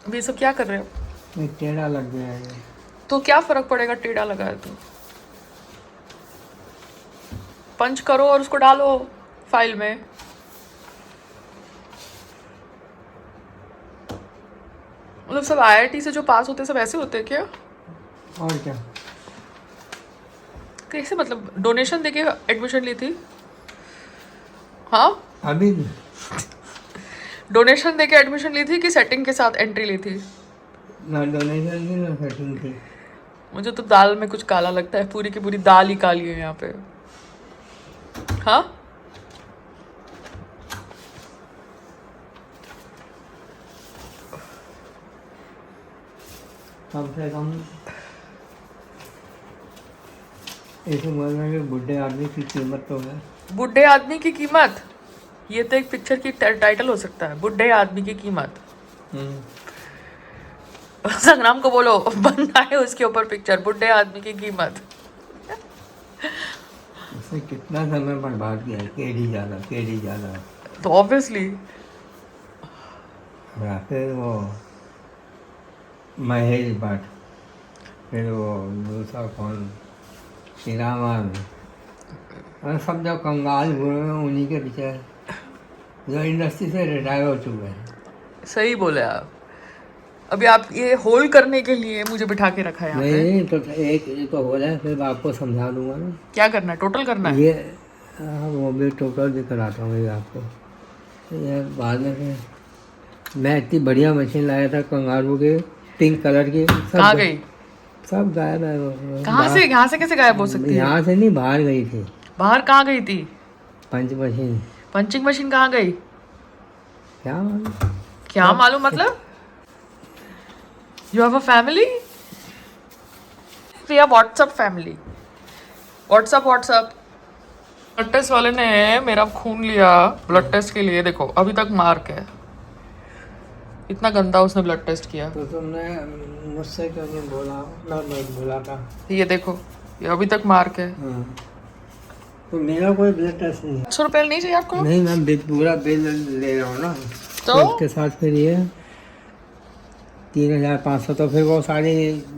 अब ये सब क्या कर रहे हो? एक टेढ़ा लग गया है। तो क्या फर्क पड़ेगा टेढ़ा लगा है तो? पंच करो और उसको डालो फाइल में। मतलब सब आईआईटी से जो पास होते हैं सब ऐसे होते हैं क्या? और क्या? कैसे मतलब डोनेशन देके एडमिशन ली थी? हाँ, अभी भी डोनेशन देके एडमिशन ली थी कि सेटिंग के साथ एंट्री ली थी? ना डोनेशन की ना सेटिंग की। मुझे तो दाल में कुछ काला लगता है, पूरी की पूरी दाल ही काली है यहाँ पे। हाँ, कम से कम इस उम्र में भी बुढ़े आदमी की कीमत तो है। बुढ़े आदमी की कीमत, ये तो एक पिक्चर की टाइटल हो सकता है, बुढ़े आदमी की कीमत। संग्राम को बोलो बनना है उसके ऊपर पिक्चर, बुढ़े आदमी की कीमत। उसने कितना समय बर्बाद किया है, केडी जाना। तो ऑब्वियसली फिर वो महेश भट्ट, फिर वो दूसरा कौन, श्रीरामन, और सब जो कंगाल हुए हैं उन्हीं के पीछे जो इंडस्ट्री से रिटायर हो चुके हैं। सही बोले आप। अभी आप ये होल करने के लिए मुझे बिठा के रखा है यहाँ पे। नहीं तो एक तो हो रहा है, फिर आपको समझा दूंगा ना। क्या करना है, टोटल करना है? ये वो भी टोटल भी कराता हूँ ये आपको। ये बाद में फिर मैं इतनी बढ़िया मशीन लाया था कंगारू के, पिंक कलर की, कहाँ गई? सब गायब है वो। यहाँ से कैसे गायब हो सकती है? यहाँ से नहीं, बाहर गई थी। बाहर कहाँ गई थी? पंच मशीन। पंचिंग मशीन कहाँ गई? क्या मालूम? क्या मालूम मतलब? You have a family? We have WhatsApp family. WhatsApp blood test वाले ने मेरा खून लिया ब्लड टेस्ट के लिए, देखो अभी तक मार्क है। इतना गंदा उसने ब्लड टेस्ट किया। तो तुमने मुझसे क्यों नहीं बोला? मैं बोला था। ये देखो, ये अभी तक मार्क है। तो मेरा कोई ब्लड टेस्ट नहीं। 100 रुपये नहीं चाहिए आपको? नहीं, मैं पूरा बिल ले रहा हूँ ना। तो उसके साथ फिर ये 3,500, तो फिर वो सारी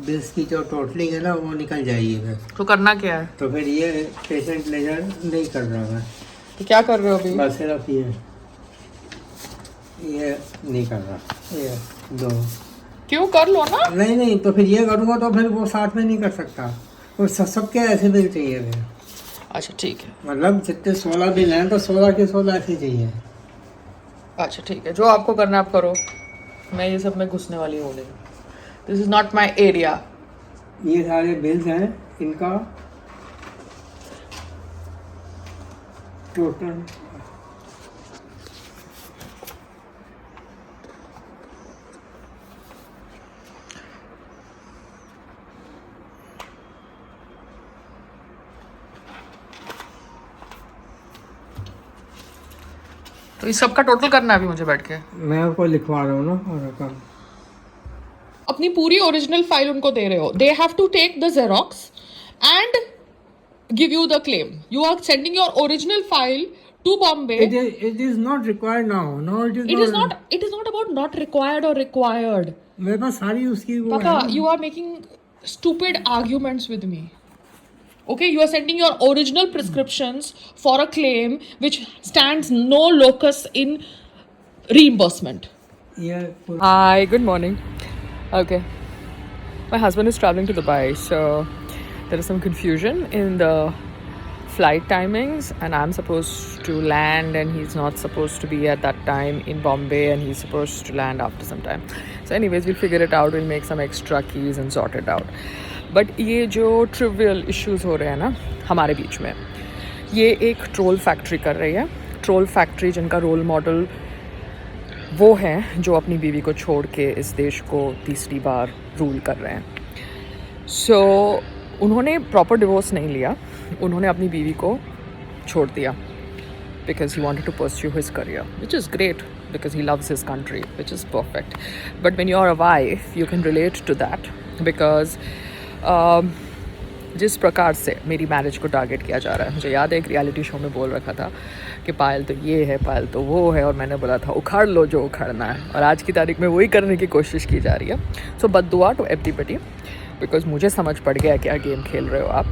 बिल्स की जो टोटलिंग है ना वो निकल जाएगी फिर। तो करना क्या है? तो फिर ये पेशेंट लेजर नहीं कर रहा मैं। तो क्या कर रहे हो अभी? बस सिर्फ ये नहीं कर रहा, ये दो। क्यों, कर लो ना। नहीं, तो फिर ये करूँगा तो फिर वो साथ में नहीं कर सकता। तो सबके ऐसे बिल चाहिए फिर। अच्छा ठीक है। मतलब जितने 16 बिल हैं तो 16 के 16 ऐसे चाहिए। अच्छा ठीक है, जो आपको करना आप करो, मैं ये सब में घुसने वाली हूँ नहीं। This is not my area. ये सारे बिल्स हैं, इनका टोटल तो इस सब का टोटल करना है अभी मुझे बैठ के। मैं आपको लिखवा रहा हूँ ना और रकम। अपनी पूरी ओरिजिनल फाइल उनको दे रहे हो, they have to take the Xerox and give you the claim. You are sending your original file to Bombay. It is not required now. No, it is not. It is not about not required or required. मेरे पास सारी उसकी वो Papa, है। you are making stupid arguments with me. Okay, you are sending your original prescriptions for a claim which stands no locus in reimbursement. Yeah. Hi, good morning. Okay, my husband is traveling to Dubai, so there is some confusion in the flight timings, and I'm supposed to land and he's not supposed to be at that time in Bombay, and he's supposed to land after some time. So anyways, we'll figure it out, we'll make some extra keys and sort it out. But ये जो trivial issues हो रहे हैं ना हमारे बीच में, ये एक ट्रोल फैक्ट्री कर रही है। ट्रोल फैक्ट्री जिनका रोल मॉडल वो हैं जो अपनी बीवी को छोड़ के इस देश को तीसरी बार रूल कर रहे हैं। सो उन्होंने प्रॉपर डिवोर्स नहीं लिया, उन्होंने अपनी बीवी को छोड़ दिया because he wanted to pursue his career, which is great because he loves his country, which is perfect. But when you're a wife, you can relate to that because जिस प्रकार से मेरी मैरिज को टारगेट किया जा रहा है। मुझे याद है एक रियलिटी शो में बोल रखा था कि पायल तो ये है, पायल तो वो है, और मैंने बोला था उखाड़ लो जो उखाड़ना है, और आज की तारीख में वही करने की कोशिश की जा रही है। सो बद्दुआ टू एवरीबॉडी, बिकॉज मुझे समझ पड़ गया क्या गेम खेल रहे हो आप।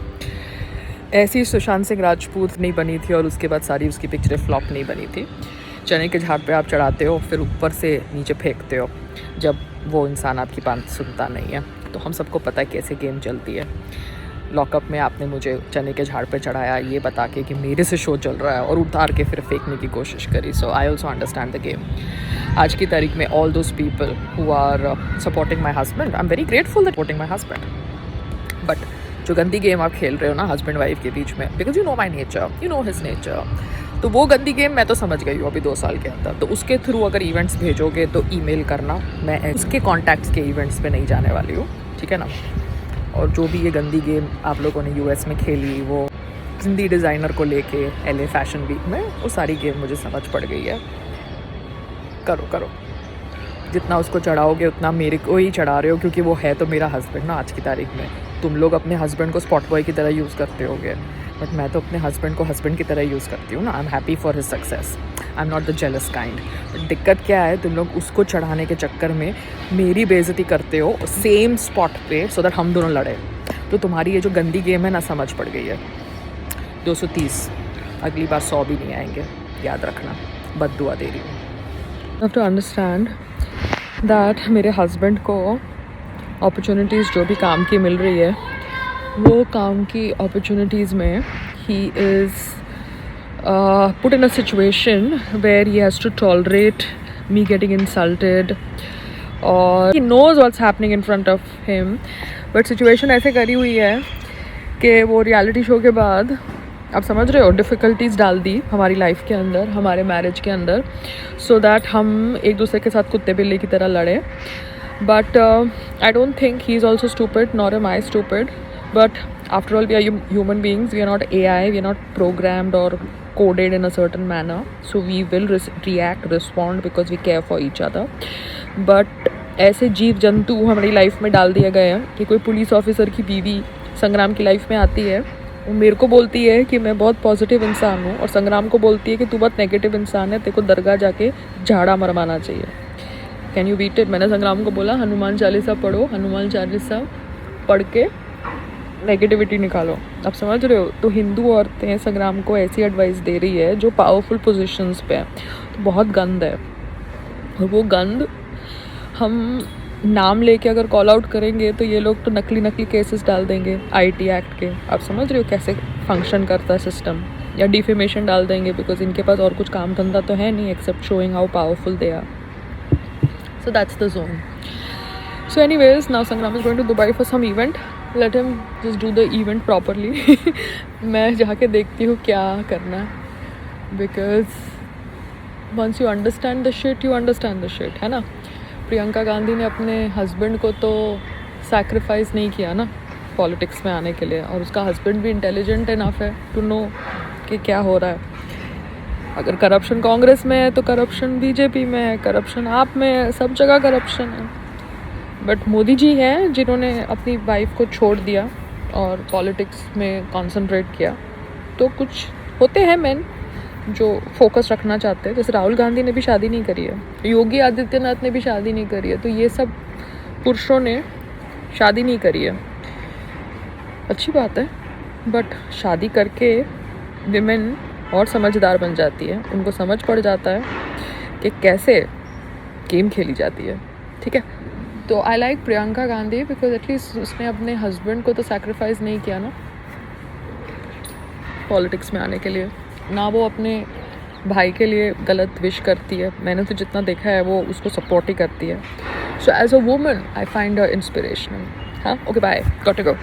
ऐसी सुशांत सिंह राजपूत नहीं बनी थी और उसके बाद सारी उसकी पिक्चरें फ्लॉप नहीं बनी थी। चने के झाड़ पे आप चढ़ाते हो, फिर ऊपर से नीचे फेंकते हो जब वो इंसान आपकी बात सुनता नहीं है। तो हम सबको पता है कैसे गेम चलती है। लॉकअप में आपने मुझे चने के झाड़ पे चढ़ाया ये बता के कि मेरे से शो चल रहा है, और उतार के फिर फेंकने की कोशिश करी। So I also understand the game. आज की तारीख में all those people who are supporting my husband, I am very grateful that supporting my husband. But जो गंदी गेम आप खेल रहे हो ना हस्बैंड वाइफ के बीच में, because you know my nature, you know his nature, तो वो गंदी गेम मैं तो समझ गई हूँ अभी 2 साल के अंदर। तो उसके थ्रू अगर इवेंट्स भेजोगे तो ईमेल करना, मैं उसके कॉन्टैक्ट्स के इवेंट्स पे नहीं जाने वाली हूँ, ठीक है ना। और जो भी ये गंदी गेम आप लोगों ने यूएस में खेली, वो हिंदी डिज़ाइनर को लेके LA फैशन वीक में, वो सारी गेम मुझे समझ पड़ गई है। करो करो, जितना उसको चढ़ाओगे उतना मेरे को ही चढ़ा रहे हो, क्योंकि वो है तो मेरा हस्बैंड ना। आज की तारीख में तुम लोग अपने हस्बैंड को स्पॉट बॉय की तरह यूज़ करते होगे, बट मैं तो अपने हस्बैंड को हस्बैंड की तरह यूज़ करती हूँ ना। I am happy for his success, I am not the jealous kind. But दिक्कत क्या है, तुम लोग उसको चढ़ाने के चक्कर में मेरी बेइज्जती करते हो सेम स्पॉट पे, सो दैट हम दोनों लड़े। तो तुम्हारी ये जो गंदी गेम है ना, समझ पड़ गई है। 230, अगली बार 100 भी नहीं आएंगे, याद रखना। बद्दुआ दे रही हूँ। I have to understand that मेरे हस्बैंड को अपॉर्चुनिटीज़ जो भी काम की मिल रही है, वो काम की अपॉर्चुनिटीज़ में he is put in a situation where he has to tolerate me getting insulted, or he knows what's happening in front of him, but situation ऐसे करी हुई है कि वो रियलिटी शो के बाद, आप समझ रहे हो, डिफ़िकल्टीज़ डाल दी हमारी लाइफ के अंदर, हमारे मैरिज के अंदर, सो दैट हम एक दूसरे के साथ कुत्ते बिल्ली की तरह लड़े। But I don't think he is also stupid, nor am I stupid, but after all we are human beings, we are not AI, we are not programmed or coded in a certain manner, so we will react, respond because we care for each other. But ऐसे जीव जंतु हमारी life में डाल दिए गए हैं कि कोई पुलिस ऑफिसर की बीवी संग्राम की लाइफ में आती है, वो मेरे को बोलती है कि मैं बहुत पॉजिटिव इंसान हूँ, और संग्राम को बोलती है कि तू बहुत नेगेटिव इंसान है, तेरे को दरगाह जाके झाड़ा मरवाना चाहिए। Can you beat it? मैंने संग्राम को बोला हनुमान चालीसा पढ़ो, हनुमान चालीसा पढ़ के नेगेटिविटी निकालो। आप समझ रहे हो? तो हिंदू औरतें संग्राम को ऐसी एडवाइस दे रही है जो पावरफुल पोजीशंस पे है, तो बहुत गंद है। और वो गंद हम नाम लेके अगर कॉल आउट करेंगे तो ये लोग तो नकली केसेस डाल देंगे IT एक्ट के। आप समझ रहे हो कैसे फंक्शन करता है सिस्टम? या डिफेमेशन डाल देंगे, बिकॉज इनके पास और कुछ काम धंधा तो है नहीं except showing how powerful they are. So that's the zone. So anyways, now Sangram is going to Dubai for some event. Let him just do the event properly. मैं जाके देखती हूँ क्या करना है, because once you understand the shit, you understand the shit, है ना। प्रियंका गांधी ने अपने हस्बैंड को तो सैक्रिफाइस नहीं किया ना पॉलिटिक्स में आने के लिए, और उसका हस्बैंड भी इंटेलिजेंट इनफ है टू नो कि क्या हो रहा है। अगर करप्शन कांग्रेस में है तो करप्शन BJP में है, करप्शन आप में है, सब जगह करप्शन है। बट मोदी जी हैं जिन्होंने अपनी वाइफ को छोड़ दिया और पॉलिटिक्स में कंसंट्रेट किया। तो कुछ होते हैं मेन जो फोकस रखना चाहते हैं, जैसे राहुल गांधी ने भी शादी नहीं करी है, योगी आदित्यनाथ ने भी शादी नहीं करी है, तो ये सब पुरुषों ने शादी नहीं करी है। अच्छी बात है, बट शादी करके विमेन और समझदार बन जाती है, उनको समझ पड़ जाता है कि कैसे गेम खेली जाती है, ठीक है। तो I like Priyanka Gandhi because at least उसने अपने हस्बैंड को तो सैक्रिफाइस नहीं किया ना पॉलिटिक्स में आने के लिए, ना वो अपने भाई के लिए गलत विश करती है। मैंने तो जितना देखा है वो उसको सपोर्ट ही करती है। So as a woman I find her inspirational. हाँ, okay, bye, got to go.